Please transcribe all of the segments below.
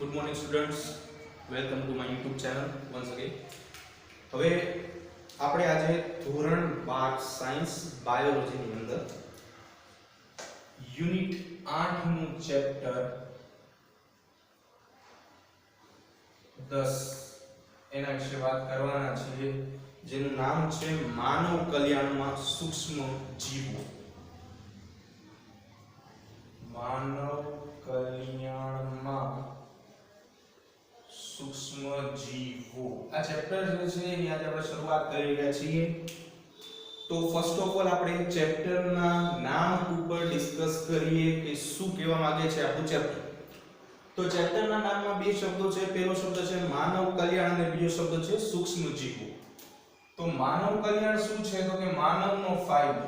Good morning students, welcome to my YouTube channel once again. હવે આપણે આજે ધોરણ 12 સાયન્સ બાયોલોજી ની અંદર યુનિટ 8 નું ચેપ્ટર 10 એના વિશે વાત કરવાના છીએ, જેનું નામ છે માનવ કલ્યાણમાં સૂક્ષ્મ જીવો. માનવ કલ્યાણમાં સૂક્ષ્મ જીવો આ ચેપ્ટર જે છે એની આજે આપણે શરૂઆત કરી રહ્યા છીએ. તો ફર્સ્ટ ઓફ ઓલ આપણે ચેપ્ટરના નામ ઉપર ડિસ્કસ કરીએ કે શું કહેવા માંગે છે આપણું ચેપ્ટર. તો ચેપ્ટરના નામમાં બે શબ્દો છે. પહેલો શબ્દ છે માનવ કલ્યાણ અને બીજો શબ્દ છે સૂક્ષ્મ જીવો. તો માનવ કલ્યાણ શું છે? તો કે માનવનો ફાયદો.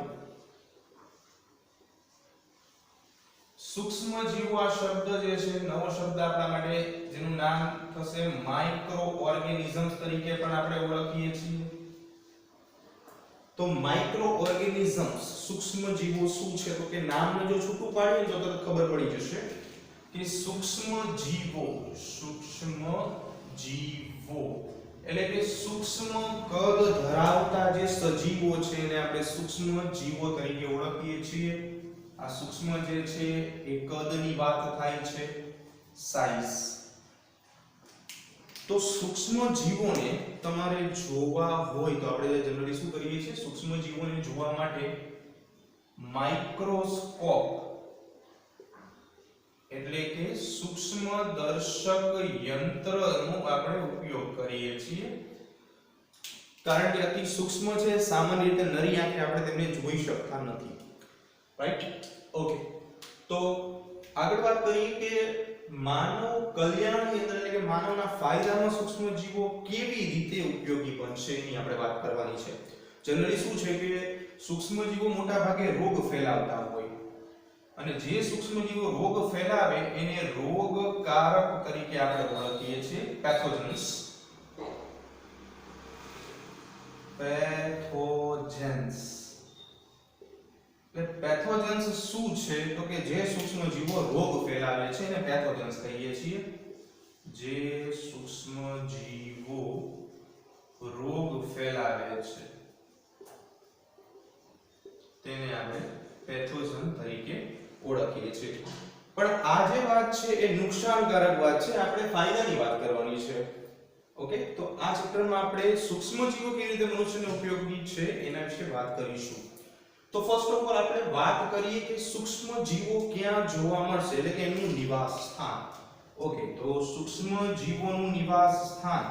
સૂક્ષ્મ જીવો આ શબ્દ જે છે નવો શબ્દ આપણા માટે, જેનું નામ થશે માઇક્રો ઓર્ગેનિઝમ્સ તરીકે પણ આપણે ઓળખીએ છીએ. તો માઇક્રો ઓર્ગેનિઝમ્સ સૂક્ષ્મ જીવો શું છે? તો કે નામને જો છૂટું પાડીએ તો તરત ખબર પડી જશે કે સૂક્ષ્મ જીવો એટલે કે સૂક્ષ્મ કદ ધરાવતા જે સજીવો છે એને આપણે સૂક્ષ્મ જીવો તરીકે ઓળખીએ છીએ. આ સૂક્ષ્મ જે છે એ કદની વાત થાય છે, સાઈઝ. તો સૂક્ષ્મ જીવોને તમારે જોવા હોય તો આપણે જનરલી શું કરીએ છીએ? સૂક્ષ્મ જીવોને જોવા માટે માઇક્રોસ્કોપ એટલે કે સૂક્ષ્મ દર્શક યંત્રનો આપણે ઉપયોગ કરીએ છીએ, કારણ કે અતિ સૂક્ષ્મ છે. સામાન્ય રીતે નરી આંખે આપણે તેમને જોઈ શકતા નથી. રાઈટ? ઓકે. તો આગળ વાત કરીએ કે માનવ કલ્યાણની અંદર એટલે કે માનવના ફાયદામાં સૂક્ષ્મ જીવો કેવી રીતે ઉપયોગી બનશે એની આપણે વાત કરવાની છે. જનરલી શું છે કે સૂક્ષ્મ જીવો મોટા ભાગે રોગ ફેલાવતા હોય, અને જે સૂક્ષ્મ જીવો રોગ ફેલાવે એને રોગકારક તરીકે આપણે ઓળખીએ છીએ, પેથોજન્સ. પેથોજન્સ શું છે? તો કે જે સૂક્ષ્મ જીવો રોગ ફેલાવે છે એને પેથોજન્સ કહીએ છીએ. જે સૂક્ષ્મ જીવો રોગ ફેલાવે છે તેને આપણે પેથોજન તરીકે ઓળખીએ છીએ. પણ આ જે વાત છે એ નુકસાનકારક વાત છે, આપણે ફાયદાની વાત કરવાની છે. ઓકે, તો આ ચેપ્ટરમાં આપણે સૂક્ષ્મ જીવો કેવી રીતે મનુષ્યને ઉપયોગી છે એના વિશે વાત કરીશું. તો ફર્સ્ટ ઓફ ઓલ આપણે વાત કરીએ કે સૂક્ષ્મ જીવો ક્યાં જોવા મળશે, એટલે કે એનું નિવાસ સ્થાન. ઓકે, તો સૂક્ષ્મ જીવોનું નિવાસ સ્થાન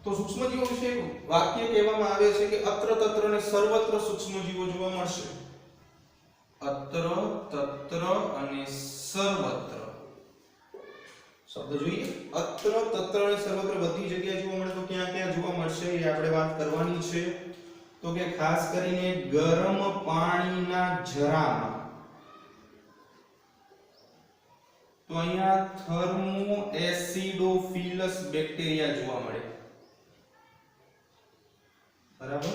તો સૂક્ષ્મ જીવો વિશે વાક્ય કહેવામાં આવે છે કે અત્ર તત્ર અને સર્વત્ર સૂક્ષ્મ જીવો જોવા મળશે. અત્ર તત્ર અને સર્વત્ર શબ્દ જોઈએ. અત્ર તત્ર અને સર્વત્ર બધી જગ્યાએ જોવા મળે. તો ક્યાં ક્યાં જોવા મળશે એ આપણે વાત કરવાની છે. તો કે ખાસ કરીને ગરમ પાણીના જરામાં. તો અહીંયા થર્મો એસિડોફિલસ બેક્ટેરિયા જોવા મળે. બરાબર?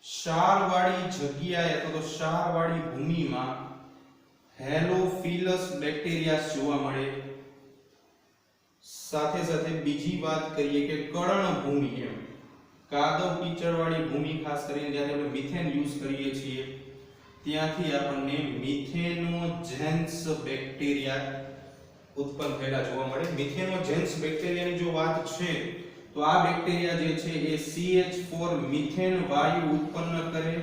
ક્ષારવાળી જગ્યાએ અથવા તો ક્ષારવાળી ભૂમિમાં હેલોફિલસ બેક્ટેરિયા જોવા મળે. સાથે સાથે બીજી વાત કરીએ કે કળણ ભૂમિ, એમ કાદવ કીચડવાળી ભૂમિ, ખાસ કરીને જ્યારે આપણે મિથેન યુઝ કરીએ છીએ ત્યાંથી આપણને મિથેનોજેન્સ બેક્ટેરિયા ઉત્પન્ન થયેલા જોવા મળે. મિથેનોજેન્સ બેક્ટેરિયાની જો વાત છે તો આ બેક્ટેરિયા જે છે એ CH4 મિથેન વાયુ ઉત્પન્ન કરે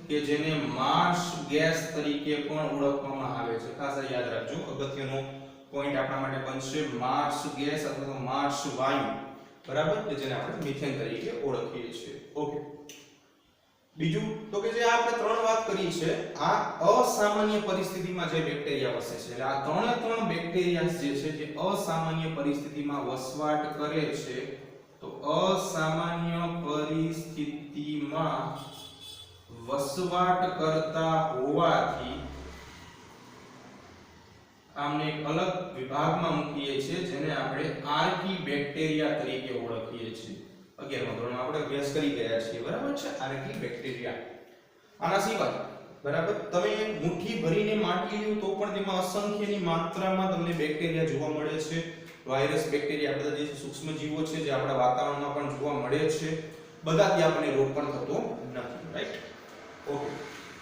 કે જેને માર્સ ગેસ તરીકે પણ ઓળખવામાં આવે છે. ખાસ યાદ રાખજો, અગત્યનો પોઈન્ટ આપણા માટે બનશે માર્સ ગેસ અથવા તો માર્સ વાયુ. બરાબર? કે જેને આપણે મિથેન તરીકે ઓળખીએ છીએ. ઓકે. બીજું તો કે જે આપણે ત્રણ વાત કરી છે, આ અસામાન્ય પરિસ્થિતિમાં જે બેક્ટેરિયા વસે છે, એટલે આ ત્રણ બેક્ટેરિયા જે છે જે અસામાન્ય પરિસ્થિતિમાં વસવાટ કરે છે. તો અસામાન્ય પરિસ્થિતિમાં વસવાટ કરતા હોવાથી આમને એક અલગ વિભાગમાં મૂકીએ છીએ, જેને આપણે આર્કી બેક્ટેરિયા તરીકે ઓળખીએ છીએ. 11મા ધોરણમાં આપણે અભ્યાસ કરી ગયા છીએ, બરાબર છે. આર્કી બેક્ટેરિયા. આના સિવાય બરાબર તમે મુઠ્ઠી ભરીને માટી લ્યો તો પણ તેમાં અસંખ્યની માત્રામાં તમને બેક્ટેરિયા જોવા મળે છે. વાયરસ, બેક્ટેરિયા બધા જે સૂક્ષ્મ જીવો છે જે આપણા વાતાવરણમાં પણ જોવા મળે છે, બધાથી આપણને રોગ પણ થતો નથી, રાઈટ? ઓકે.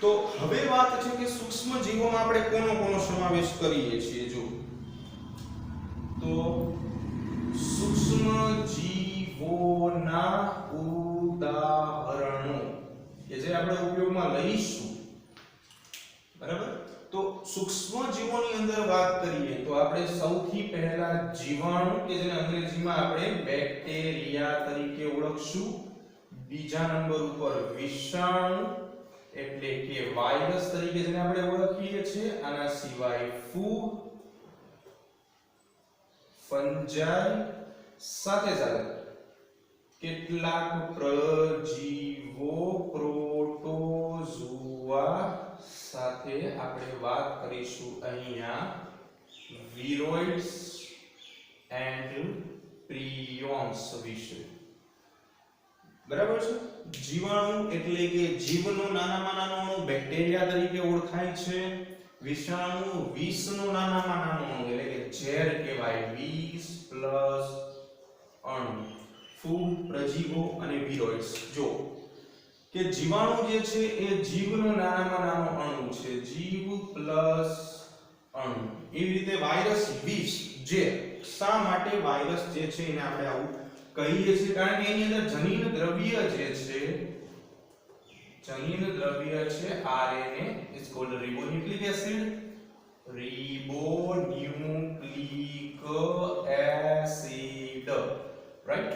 તો હવે વાત છે કે સૂક્ષ્મ જીવોમાં આપણે કોનો સમાવેશ કરીએ છીએ. જો તો સૂક્ષ્મ જીવોના ઉદાહરણો કે જે આપણે ઉપયોગમાં લઈશું, બરાબર. તો સૂક્ષ્મ જીવોની અંદર વાત કરીએ તો આપણે સૌથી પહેલા જીવાણુ કે જેને અંગ્રેજીમાં આપણે બેક્ટેરિયા તરીકે ઓળખશું. બીજા નંબર ઉપર વિષાણુ એટલે કે વાયરસ તરીકે જેને આપણે ઓળખીએ છીએ. આના સિવાય ફૂગ, ફંજાઈ, સાથે સાથે કેટલાક પ્રજીવો, પ્રોટોઝોઆ, સાથે આપણે વાત કરીશું અહીંયા વિરોઇડ્સ એન્ડ પ્રિયોન્સ વિશે, બરાબર છે. જીવાણુ એટલે કે જીવનો નાનામાં નાનો અણુ બેક્ટેરિયા તરીકે ઓળખાય છે. વિષાણુ વિષનો નાનામાં નાનો અણુ એટલે કે ઝેર કહેવાય, વિષ પ્લસ અણુ. ફૂગ, પ્રજીવો અને વિરોઇડ્સ. જો કે જીવાણુ જે છે એ જીવનો નાનામાં નાનો અણુ છે, જીવ પ્લસ અણુ. એવી રીતે વાયરસ, વિષ, જે શા માટે વાયરસ જે છે એને આપણે આવું કહીએ છીએ? કારણ કે એની અંદર જનીન દ્રવ્ય જે છે, જનીન દ્રવ્ય છે RNA is called ribonucleic acid, ribonucleic acid, right?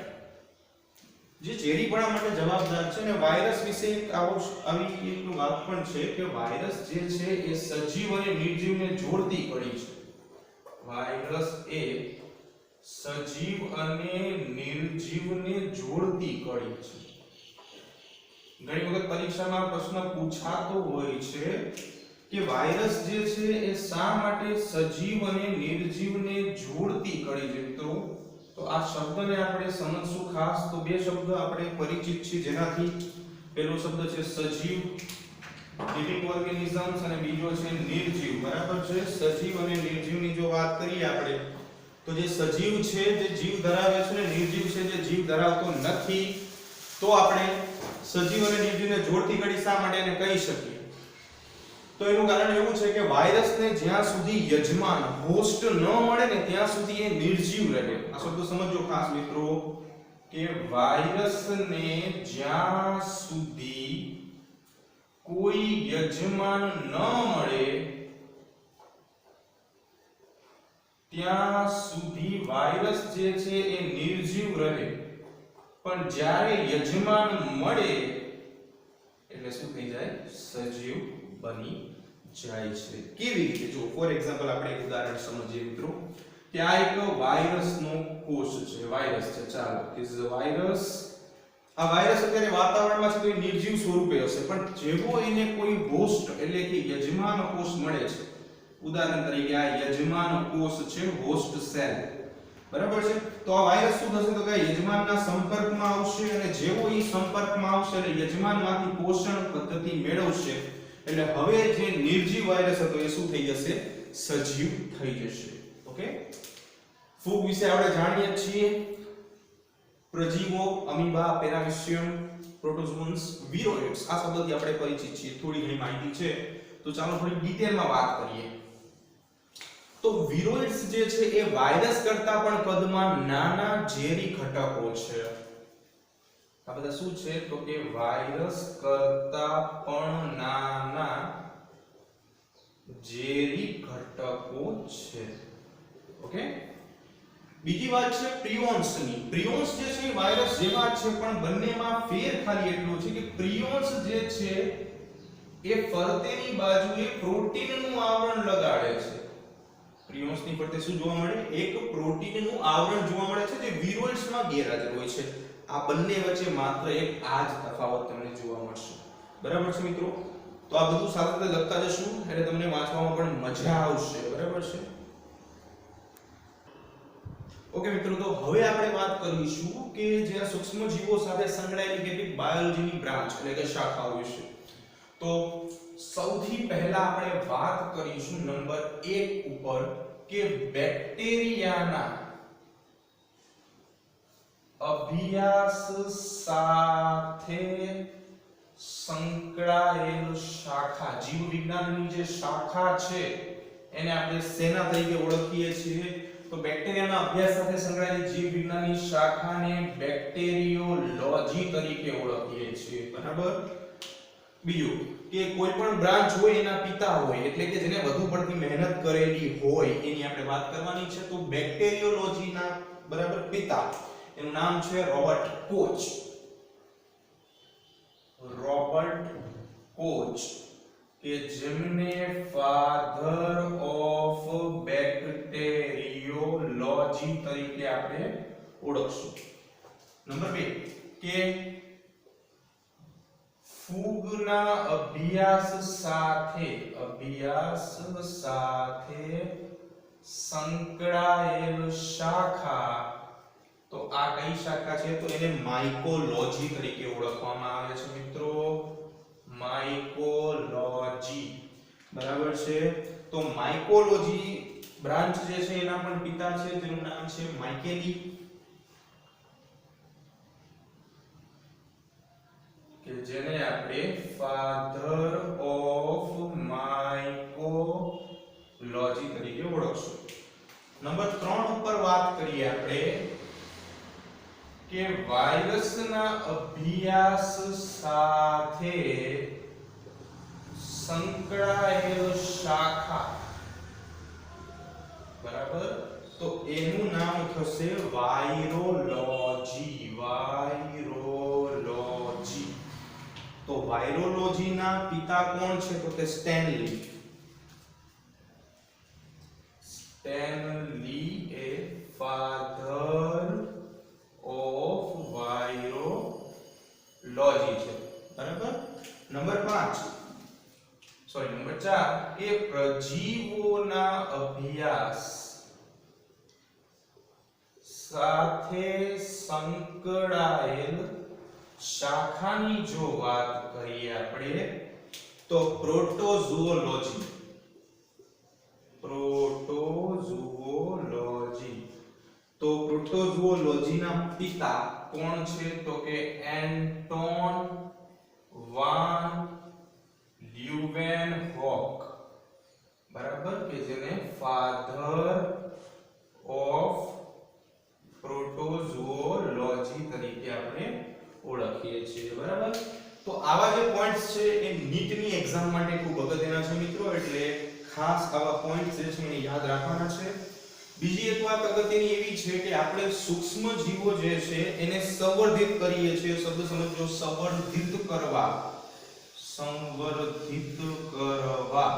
જે ઝેરીપણા માટે જવાબદાર છે. અને વાયરસ વિશે આવી એક વાત પણ છે કે વાયરસ જે છે એ સજીવ અને નિર્જીવને જોડતી કડી છે. વાયરસ એ સજીવ અને નિર્જીવને જોડતી કડી છે. ઘણી વખત પરીક્ષામાં પ્રશ્ન પૂછાતો હોય છે કે વાયરસ જે છે એ શા માટે સજીવ અને નિર્જીવને જોડતી કડી છે. મિત્રો તો આ શબ્દને આપણે સમજશું ખાસ. તો બે શબ્દ આપણે પરિચિત છીએ જેનાથી પહેલો શબ્દ છે સજીવ, લિવિંગ ઓર્ગેનિઝમ્સ, અને બીજો છે નિર્જીવ, બરાબર છે. સજીવ અને નિર્જીવની જો વાત કરીએ આપણે તો જે સજીવ છે જે જીવ ધરાવે છે, અને નિર્જીવ છે જે જીવ ધરાવતો નથી, તો આપણે સજીવ અને નિર્જીવને જોડતી કડી શા માટે એને કહી શકીએ? તો એનું કારણ એવું છે કે વાયરસને જ્યાં સુધી યજમાન, હોસ્ટ ન મળે ને ત્યાં સુધી એ નિર્જીવ રહે. આ શબ્દ સમજો ખાસ મિત્રો કે વાયરસને જ્યાં સુધી કોઈ યજમાન ન મળે ત્યાં સુધી વાયરસ જે છે એ નિર્જીવ રહે. પણ જ્યારે યજમાન મળે એટલે શું થઈ જાય? સજીવ બની જાય છે. કેવી રીતે? જો ફોર એક્ઝામ્પલ આપણે એક ઉદાહરણ સમજીએ મિત્રો કે આ એક વાયરસનો કોષ છે, વાયરસ છે. ચાલો, ધીસ ઇઝ અ વાયરસ. આ વાયરસ અત્યારે વાતાવરણમાં છે તો એ નિર્જીવ સ્વરૂપે હશે, પણ જેવો એને કોઈ હોસ્ટ એટલે કે યજમાન કોષ મળે છે, ઉદાહરણ તરીકે આ યજમાન કોષ છે, હોસ્ટ સેલ, બરાબર છે. તો આ વાયરસ શું થશે? તો કે યજમાનના સંપર્કમાં આવશે, અને જેવો એ સંપર્કમાં આવશે એટલે યજમાનમાંથી પોષણ પદ્ધતિ મેળવશે, એટલે હવે જે નિર્જીવ વાયરસ હતો એ શું થઈ જશે? સજીવ થઈ જશે. ઓકે. ફૂગ વિશે આપણે જાણીએ છીએ. પ્રજીવો, અમીબા, પેરામીશિયમ, પ્રોટોઝોન્સ, વિરોઇડ્સ, આ શબ્દથી આપણે પરિચિત છીએ. થોડી ઘણી માહિતી છે, તો ચાલો થોડી ડિટેલમાં વાત કરીએ. તો વિરોઇડ્સ જે છે એ વાયરસ કરતા પણ કદમાં નાના ઝેરી ઘટકો છે. આ બધા શું છે? તો કે વાયરસ કરતા પણ નાના ઝેરી ઘટકો છે. ઓકે. બીજી વાત છે પ્રિયોન્સની. પ્રિયોન્સ જે છે વાયરસ જેવા છે, પણ બંનેમાં ફેર ખાલી એટલો છે કે પ્રિયોન્સ જે છે એ ફરતેની બાજુએ પ્રોટીનનું આવરણ લગાડે છે. પ્રિયોન્સની ફરતે શું જોવા મળે? એક પ્રોટીનનું આવરણ જોવા મળે છે જે વિરોઇડ્સમાં ગેરહાજર હોય છે. આ બંને વચ્ચે માત્ર એક આ જ તફાવત તમને જોવા મળશે. બરાબર છે મિત્રો? તો આ બધું સાથે લખતા જશું એટલે તમને વાંચવામાં પણ મજા આવશે. બરાબર છે? ઓકે મિત્રો, તો હવે આપણે વાત કરીશું કે જે આ સૂક્ષ્મજીવો સાથે સંકળાયેલી કેટલીક બાયોલોજીની બ્રાન્ચ એટલે કે શાખાઓ વિશે. તો સૌથી પહેલા આપણે વાત કરીશું નંબર 1 ઉપર કે બેક્ટેરિયાના અભ્યાસ સાથે સંકળાયેલ શાખા, જીવ વિજ્ઞાનની જે શાખા છે એને આપણે શેના તરીકે ઓળખીએ છીએ? તો બેક્ટેરિયાના અભ્યાસ સાથે સંકળાયેલી જીવ વિજ્ઞાનની શાખાને બેક્ટેરિયોલોજી તરીકે ઓળખીએ છીએ. બરાબર. બીજું કે કોઈ પણ બ્રાન્ચ હોય એના પિતા હોય એટલે કે જેને વધુ પડતી મહેનત કરેલી હોય એની આપણે વાત કરવાની છે. તો બેક્ટેરિયોલોજીના બરાબર પિતા એનું નામ છે રોબર્ટ કોચ. રોબર્ટ કોચ કે જેમને ફાધર ઓફ બેક્ટેરિયોલોજી તરીકે આપણે ઓળખશું. નંબર 2 કે ફૂગના અભ્યાસ સાથે સંકળાયેલ શાખા, તો આ કઈ શાખા છે? તો એને માઇકોલોજી તરીકે ઓળખવામાં આવે છે મિત્રો. માઇકોલોજી. બરાબર છે. તો માઇકોલોજી બ્રાન્ચ જે છે એના પણ પિતા છે જેનું નામ છે માઇકેલી, કે જેને આપણે ફાધર ઓફ માઇકોલોજી તરીકે ઓળખશું. નંબર 3 ઉપર વાત કરીએ આપણે કે વાયરસના અભ્યાસ સાથે સંકળાયેલ શાખા, બરાબર. તો એનું નામ થશે વાયરોલોજી. વાયરોલોજી. તો વાયરોલોજીના પિતા કોણ છે? તો કે Stanley. Stanley A father of virology છે. બરાબર. નંબર 4 એ પ્રજીવોના અભ્યાસ સાથે સંકળાયેલ શાખાની જો વાત કરીએ આપણે તો પ્રોટોઝુઓલોજી. પ્રોટોઝુઓલોજી. તો પ્રોટોઝુઓલોજીના પિતા કોણ છે? તો કે એન્ટોન વાન લ્યુવેનહોક. બરાબર. કે જેને ફાધર ઓફ પ્રોટોઝુઓલોજી તરીકે આપણે ઓળખીએ છીએ. બરાબર. તો આવા જે પોઈન્ટ્સ છે એ નીટની એક્ઝામ માટે ખૂબ અગત્યના છે મિત્રો, એટલે ખાસ આવા પોઈન્ટ્સ જે છે એને યાદ રાખવાના છે. બીજી એક વાત અગત્યની એવી છે કે આપણે સૂક્ષ્મ જીવો જે છે એને સંવર્ધિત કરીએ છીએ. શબ્દ સમજો, સંવર્ધિત કરવા. સંવર્ધિત કરવા.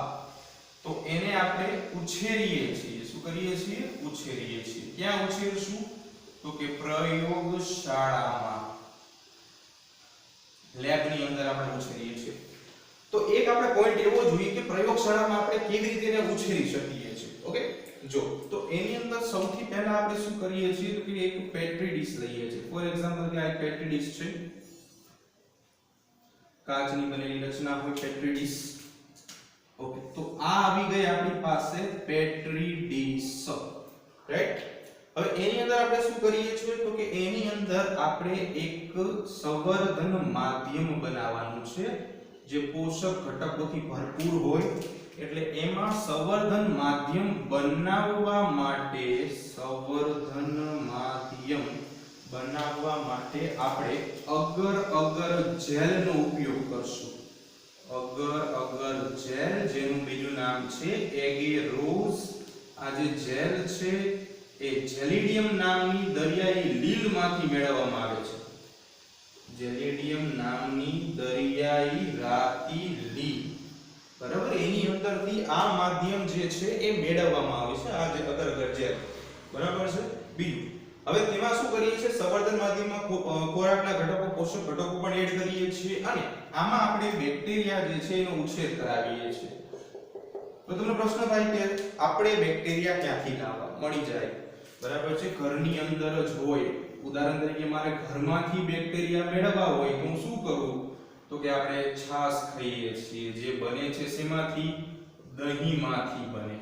તો એને આપણે ઉછેરીએ છીએ. શું કરીએ છીએ? ઉછેરીએ છીએ. ક્યાં ઉછેરશું? તો કે પ્રયોગશાળામાં, લેબની અંદર આપણે ઉછેરીએ છીએ. તો એક આપણે પોઈન્ટ એવો જોઈએ કે પ્રયોગશાળામાં આપણે કેવી રીતે એને ઉછેરી શકીએ છીએ. ઓકે, જો તો એની અંદર સૌથી પહેલા આપણે શું કરીએ છીએ તો કે એક પેટ્રી ડીશ લઈએ છીએ. ફોર એક્ઝામ્પલ કે આ એક પેટ્રી ડીશ છે, કાચની બનેલી રચના હોય પેટ્રી ડીશ. ઓકે, તો આ આવી ગઈ આપણી પાસે પેટ્રી ડીશ. રાઈટ. હવે એની અંદર આપણે શું કરીએ છીએ તો કે એની અંદર આપણે એક સંવર્ધન માધ્યમ બનાવવાનું છે જે પોષક ઘટકોથી ભરપૂર હોય. એટલે એમાં સંવર્ધન માધ્યમ બનાવવા માટે આપણે અગર અગર જેલનો ઉપયોગ કરશું. અગર જેલ, જેનું બીજું નામ છે એગેરોઝ. આ જે જેલ છે એ જેલિડિયમ નામની દરિયાઈ લીલમાંથી મેળવવામાં આવે છે. જેલિડિયમ નામની દરિયાઈ રાતી લીલ. બરાબર. એની અંદરથી આ માધ્યમ જે છે એ મેળવવામાં આવે છે, આ જે અગર જેલ. બરાબર છે. બીજું, હવે તેમાં શું કરીએ છીએ? સંવર્ધન માધ્યમમાં ખોરાકના ઘટકો, પોષક ઘટકો પણ એડ કરીએ છીએ અને આમાં આપણે બેક્ટેરિયા જે છે એનો ઉછેર કરાવીએ છીએ. તો તમને પ્રશ્ન થાય કે આપણે બેક્ટેરિયા ક્યાંથી લાવવા મળી જાય? બરાબર છે, ઘરની અંદર જ હોય. ઉદાહરણ તરીકે મારે ઘરમાંથી બેક્ટેરિયા મેળવવા હોય તો હું શું કરું? તો કે આપણે છાશ ખાઈએ છીએ, જે બને છે શેમાંથી? દહીંમાંથી બને.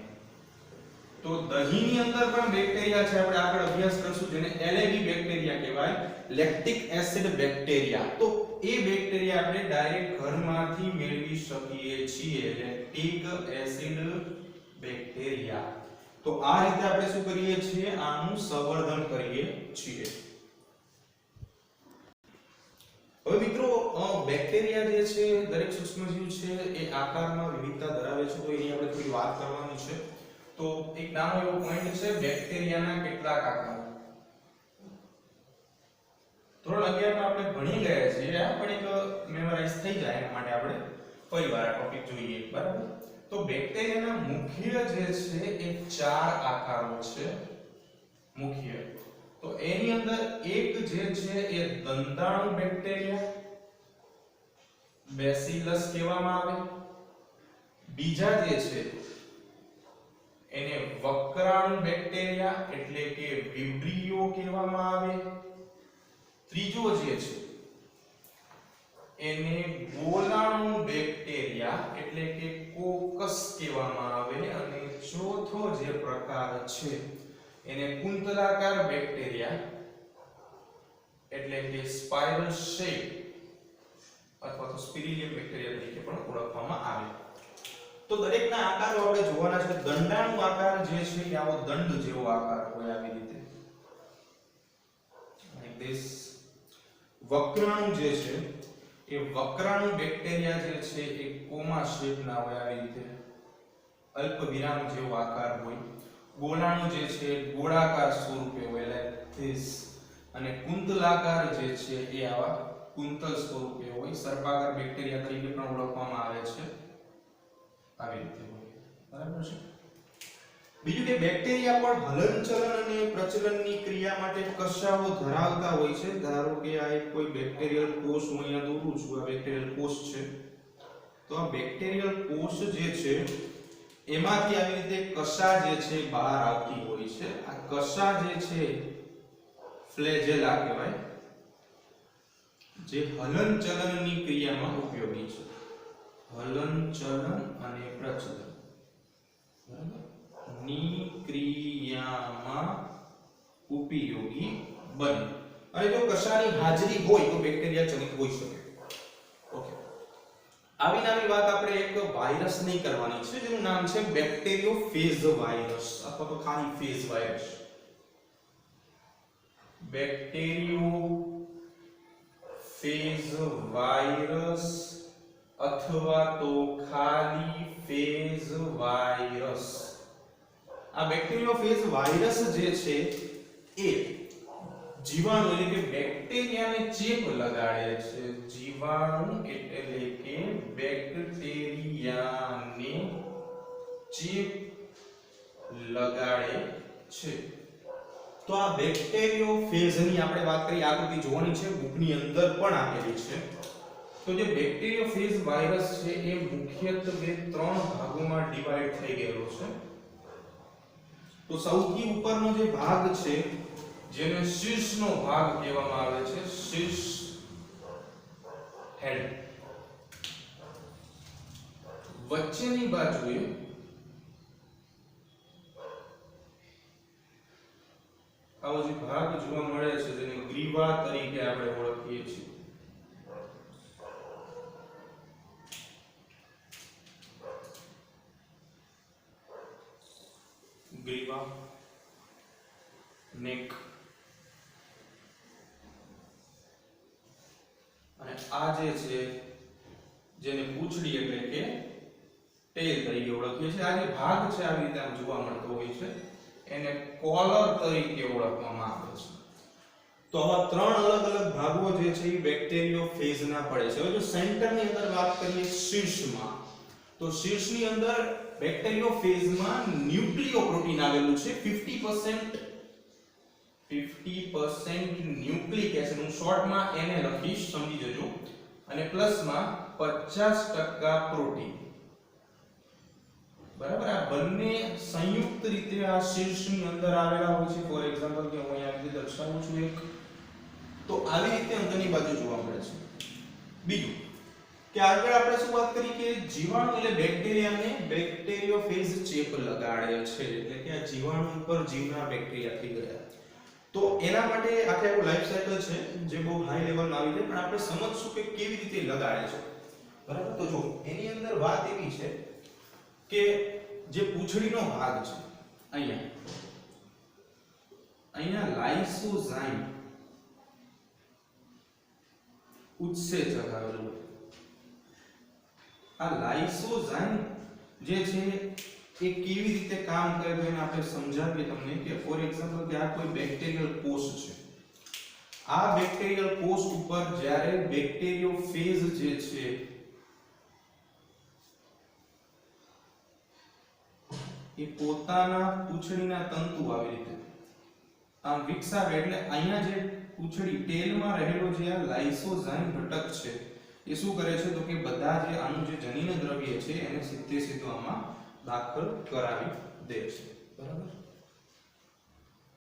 તો દહીંની અંદર પણ બેક્ટેરિયા છે, આપણે આગળ અભ્યાસ કરશું, જેને LAB બેક્ટેરિયા કહેવાય, લેક્ટિક એસિડ બેક્ટેરિયા. તો એ બેક્ટેરિયા આપણે ડાયરેક્ટ ઘરમાંથી મેળવી શકીએ છીએ, લેક્ટિક એસિડ બેક્ટેરિયા. તો આ રીતે આપણે શું કરીએ છીએ? આનું સંવર્ધન કરીએ છીએ. હવે મિત્રો, બેક્ટેરિયા જે છે, દરેક સૂક્ષ્મજીવ છે એ આકારમાં વિવિધતા ધરાવે છે, તો એની આપણે થોડી વાત કરવાની છે. તો એક નાનો એવો પોઈન્ટ છે, બેક્ટેરિયાના કેટલાક આકાર. ધોરણ 11 માં આપણે ભણી ગયા છીએ, પણ એક મેમરાઇઝ થઈ જાય એના માટે આપણે ફરીવાર આ ટોપિક જોઈએ, બરાબર? તો બેક્ટેરિયાના મુખ્ય જે છે એ 4 આકારો છે. મુખ્ય તો એની અંદર એક જે છે એ દંતાણુ બેક્ટેરિયા, બેસિલસ કહેવામાં આવે. બીજા જે છે એને વક્રાણુ બેક્ટેરિયા એટલે કે વિબ્રિયો કહેવામાં આવે. ત્રીજો જે છે એને ગોલાણુ બેક્ટેરિયા એટલે કે કોકસ કહેવામાં આવે. અને ચોથો જે પ્રકાર છે એને કુંતલાકાર બેક્ટેરિયા એટલે કે સ્પાઇરલ શેપ અથવા તો સ્પિરિલિયમ બેક્ટેરિયા તરીકે પણ ઓળખવામાં આવે. તો દરેકના આકારો આપણે જોવાના છે. દંડાણુ આકાર જે છે એ આવો દંડ જેવો આકાર હોય, આવી રીતે like this. વક્રાણુ જે છે એ વક્રાણુ બેક્ટેરિયા જે છે એ કોમા શેપના હોય, આવી રીતે અલ્પ વિરામ જેવો આકાર હોય. ગોળાણુ જે છે ગોળાકાર સ્વરૂપે હોય, like this. અને કુંતલાકાર જે છે એ આવા કુંતલ સ્વરૂપે હોય, સર્પાકાર બેક્ટેરિયા તરીકે પણ ઓળખવામાં આવે છે, આવી રીતે હોય, બરાબર છે. બીજું કે બેક્ટેરિયા પણ હલનચલન અને પ્રચલનની ક્રિયા માટે કશાઓ ધરાવતા હોય છે. ધારો કે આ એક કોઈ બેક્ટેરિયલ કોષ હું અહીંયા દોરું છું, આ બેક્ટેરિયલ કોષ છે. તો આ બેક્ટેરિયલ કોષ જે છે એમાંથી આવી રીતે કશા જે છે બહાર આવતી હોય છે. આ કશા જે છે ફ્લેજેલા કહેવાય, જે હલનચલનની ક્રિયામાં ઉપયોગી છે. હલનચલન અને પ્રચલન, બરાબર, ની ક્રિયામાં ઉપયોગી બને. અને જો કશાની હાજરી હોય તો બેક્ટેરિયા ચલિત હોઈ શકે. ઓકે, આવી નાની વાત આપણે એક વાયરસની કરવાની છે, જેનું નામ છે બેક્ટેરિયોફેજ વાયરસ અથવા તો ખાલી ફેજ વાયરસ. બેક્ટેરિયોફેજ વાયરસ અથવા તો ખાલી ફેજ વાયરસ. આ બેક્ટેરિયોફેજ વાયરસ જે છે એ જીવાણુ એટલે કે બેક્ટેરિયાને ચેપ લગાડે છે. જીવાણુ એટલે કે બેક્ટેરિયાને ચેપ લગાડે છે. તો આ બેક્ટેરિયોફેજની આપણે વાત કરી, આકૃતિ જોવાની છે, બુકની અંદર પણ આપેલી છે. તો જે બેક્ટેરિયોફેજ વાયરસ છે એ મુખ્યત્વે 3 ભાગોમાં ડિવાઈડ થઈ ગયેલો છે. તો સૌથી ઉપરનો જે ભાગ છે જેને શીર્ષનો ભાગ કહેવામાં આવે છે, શીર્ષ હેડ. વચ્ચેની બાજુએ આવો જે ભાગ જોવા મળે છે જેને ગ્રીવા તરીકે આપણે ઓળખીએ છીએ. ગ્રીવા, નેક, અને આ જે છે જેને પૂંછડી એટલે કે ટેલ તરીકે ઓળખીએ છીએ. આ જે ભાગ છે આવી રીતે આમ જોવા મળતો હોય છે, એને કોલર તરીકે ઓળખવામાં આવે છે. તો આવા 3 અલગ અલગ ભાગો જે છે એ બેક્ટેરિયોફેજના પડે છે. હવે જો સેન્ટરની અંદર વાત કરીએ શીર્ષમાં, તો શીર્ષની અંદર બેક્ટેરિયોફેજમાં ન્યુક્લિયોપ્રોટીન આવેલું છે. 50% ન્યુક્લિક એસિડ, હું શોર્ટમાં એને લખીશ, સમજી જજો. અને પ્લસમાં 50% પ્રોટીન. બરાબર આ બંને સંયુક્ત રીતે આ શીર્ષની અંદર આવેલા હોય છે ફોર એક્ઝામ્પલ કે હું અહીંયા રીતે દર્શાવું છું એક તો આવી રીતે અંદરની બાજુ જોવા મળે છે બીજું કે આગળ આપણે શું વાત કરી કે જીવાણુ એટલે બેક્ટેરિયાને બેક્ટેરિયોફેજ ચેપ લગાડે છે એટલે કે આ જીવાણુ ઉપર જીવના બેક્ટેરિયા થઈ ગયા તો એના માટે આખે આખું લાઈફ સાયકલ છે જે બહુ હાઈ લેવલમાં આવી જાય પણ આપણે સમજશું કે કેવી રીતે લગાડે છે બરાબર તો જો એની અંદર વાત એવી છે કે જે પૂંછડીનો ભાગ છે અહીંયા લાઇસોઝાઇમ ઉત્સેચક આવેલું આ લાઇસોઝાઇમ જે છે એ કેવી રીતે કામ કરે છે એને આપણે સમજાવીએ તમને કે ફોર એક્ઝામ્પલ કે આ કોઈ બેક્ટેરિયલ કોષ છે આ બેક્ટેરિયલ કોષ ઉપર જ્યારે બેક્ટેરિયોફેજ જે છે એ પોતાના પૂંછડીના તંતુ આવી રીતે આમ વિકસાવે એટલે અહીંયા જે પૂંછડી ટેલમાં રહેલો જે આ લાઇસોઝાઇમ ઘટક છે એ શું કરે છે તો કે બધા જે આનું જે જનીન દ્રવ્ય છે એને સીધે સીધું આમાં દાખલ કરાવી દે છે